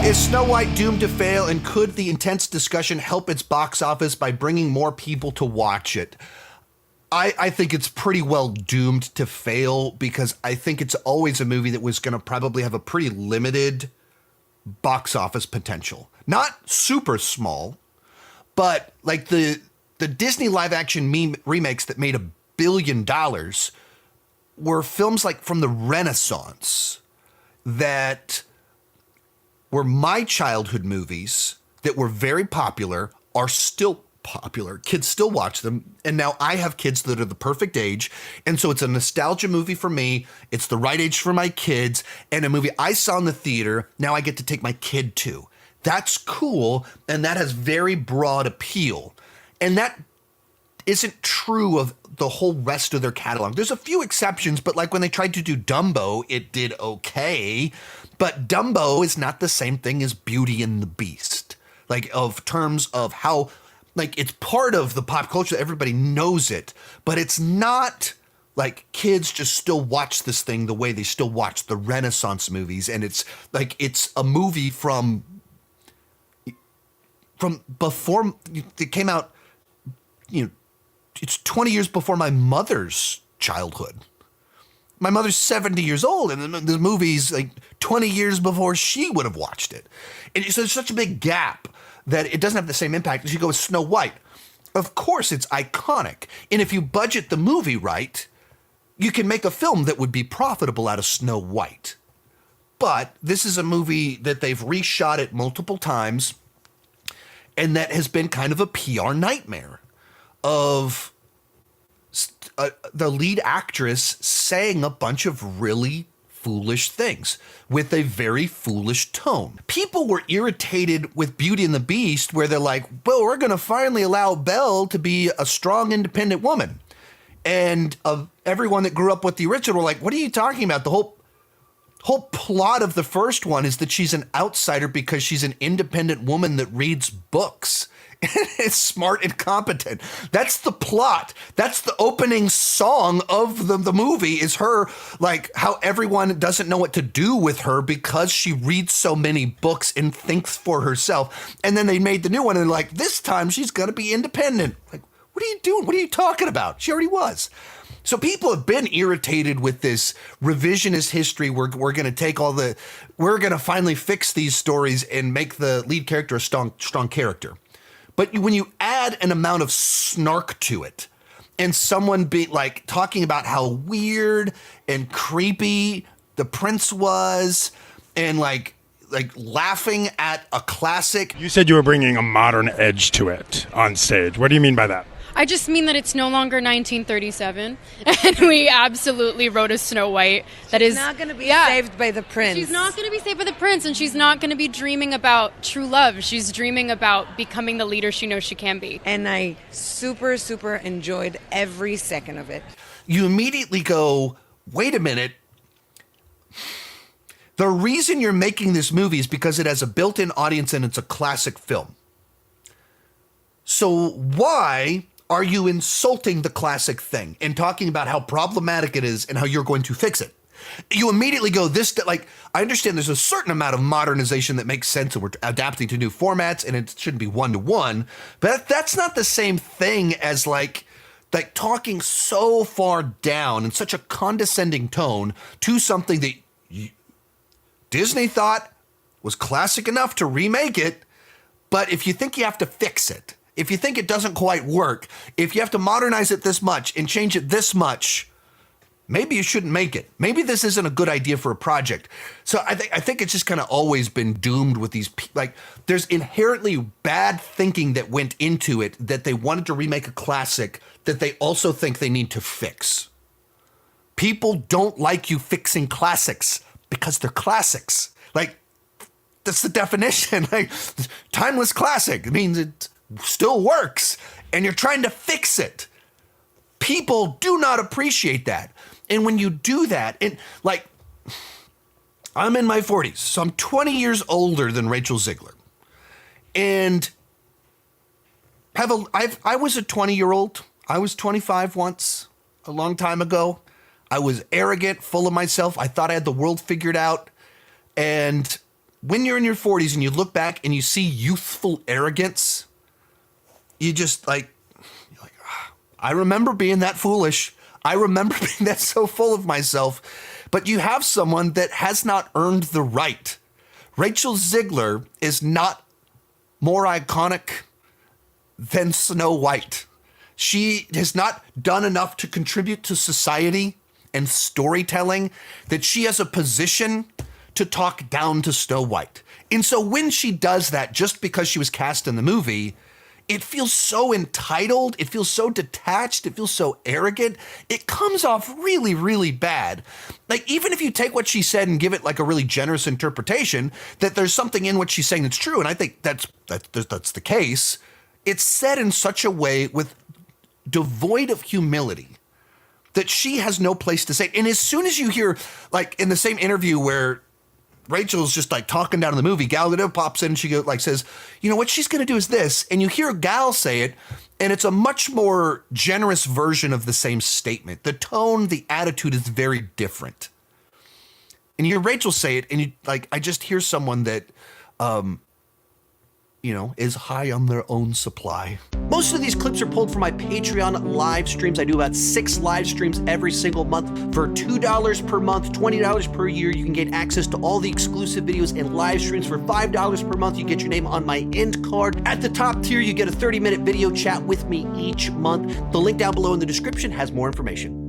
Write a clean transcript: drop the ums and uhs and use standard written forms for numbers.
Is Snow White doomed to fail, and could the intense discussion help its box office by bringing more people to watch it? I think it's pretty well doomed to fail, because I think it's always a movie that was going to probably have a pretty limited box office potential. Not super small, but like the Disney live action remakes that made $1 billion were films like from the Renaissance that were my childhood movies that were very popular, are still popular. Kids still watch them. And now I have kids that are the perfect age. And so it's a nostalgia movie for me. It's the right age for my kids, and a movie I saw in the theater. Now I get to take my kid to. That's cool. And that has very broad appeal. And that isn't true of the whole rest of their catalog. There's a few exceptions, but like when they tried to do Dumbo, it did okay. But Dumbo is not the same thing as Beauty and the Beast. Like, of terms of how, like, it's part of the pop culture. Everybody knows it, but it's not like kids just still watch this thing the way they still watch the Renaissance movies. And it's like, it's a movie from before it came out, you know, it's 20 years before my mother's childhood. My mother's 70 years old, and the movie's like 20 years before she would have watched it. And so there's such a big gap that it doesn't have the same impact as you go with Snow White. Of course, it's iconic. And if you budget the movie right, you can make a film that would be profitable out of Snow White. But this is a movie that they've reshot it multiple times, and that has been kind of a PR nightmare of the lead actress saying a bunch of really foolish things with a very foolish tone. People were irritated with Beauty and the Beast, where they're like, well, we're going to finally allow Belle to be a strong, independent woman. And everyone that grew up with the original were like, what are you talking about? The whole plot of the first one is that she's an outsider because she's an independent woman that reads books. It's smart and competent. That's the plot. That's the opening song of the movie, is her, like, how everyone doesn't know what to do with her because she reads so many books and thinks for herself. And then they made the new one and like, this time she's going to be independent. Like, what are you doing? What are you talking about? She already was. So people have been irritated with this revisionist history. We're going to take we're going to finally fix these stories and make the lead character a strong character. But when you add an amount of snark to it, and someone be like talking about how weird and creepy the prince was, and like laughing at a classic. You said you were bringing a modern edge to it on stage. What do you mean by that? I just mean that it's no longer 1937, and we absolutely wrote a Snow White that is not going to be saved by the prince. She's not going to be saved by the prince, and she's not going to be dreaming about true love. She's dreaming about becoming the leader she knows she can be. And I super, super enjoyed every second of it. You immediately go, wait a minute. The reason you're making this movie is because it has a built-in audience and it's a classic film. So why are you insulting the classic thing and talking about how problematic it is and how you're going to fix it? You immediately go, I understand there's a certain amount of modernization that makes sense, and we're adapting to new formats, and it shouldn't be one-to-one, but that's not the same thing as like talking so far down in such a condescending tone to something that Disney thought was classic enough to remake it. But if you think you have to fix it, if you think it doesn't quite work, if you have to modernize it this much and change it this much, maybe you shouldn't make it. Maybe this isn't a good idea for a project. So I think it's just kind of always been doomed with these, like, there's inherently bad thinking that went into it, that they wanted to remake a classic that they also think they need to fix. People don't like you fixing classics because they're classics. Like, that's the definition. Like, timeless classic. It means it still works, and you're trying to fix it. People do not appreciate that. And when you do that, and like, I'm in my 40s, so I'm 20 years older than Rachel Zegler. And I was a 20-year-old. I was 25 once, a long time ago. I was arrogant, full of myself. I thought I had the world figured out. And when you're in your 40s and you look back and you see youthful arrogance, you just like, you're like, I remember being that foolish. I remember being that so full of myself. But you have someone that has not earned the right. Rachel Zegler is not more iconic than Snow White. She has not done enough to contribute to society and storytelling that she has a position to talk down to Snow White. And so when she does that, just because she was cast in the movie, it feels so entitled, it feels so detached, it feels so arrogant. It comes off really, really bad. Like, even if you take what she said and give it like a really generous interpretation, that there's something in what she's saying that's true, and I think that's the case, it's said in such a way with devoid of humility that she has no place to say it. And as soon as you hear, like in the same interview where Rachel's just like talking down in the movie, Gal Gadot pops in and she goes, like, says, you know, what she's going to do is this. And you hear Gal say it, and it's a much more generous version of the same statement. The tone, the attitude is very different. And you hear Rachel say it, and you like, I just hear someone that, you know, is high on their own supply. Most of these clips are pulled from my Patreon live streams. I do about 6 live streams every single month. For $2 per month, $20 per year, you can get access to all the exclusive videos and live streams. For $5 per month, you get your name on my end card. At the top tier, you get a 30-minute video chat with me each month. The link down below in the description has more information.